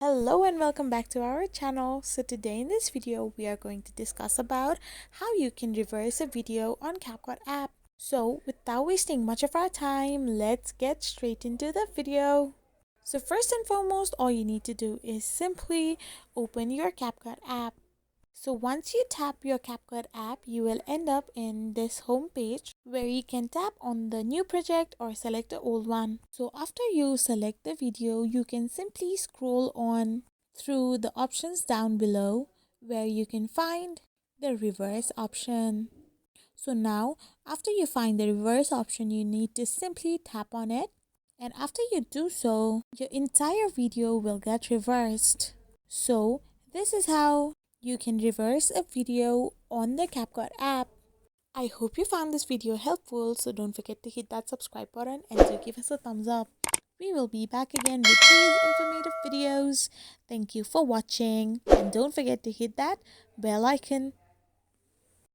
Hello and welcome back to our channel. So today in this video we are going to discuss about how you can reverse a video on Capcut app. So without wasting much of our time, let's get straight into the video. So first and foremost, all you need to do is simply open your Capcut app. So once you tap your Capcut app, you will end up in this home page where you can tap on the new project or select the old one. So after you select the video, you can simply scroll on through the options down below where you can find the reverse option. So now after you find the reverse option, you need to simply tap on it. And after you do so, your entire video will get reversed. So this is how you can reverse a video on the Capcut app. I hope you found this video helpful, so don't forget to hit that subscribe button and to give us a thumbs up. We will be back again with these informative videos. Thank you for watching and don't forget to hit that bell icon.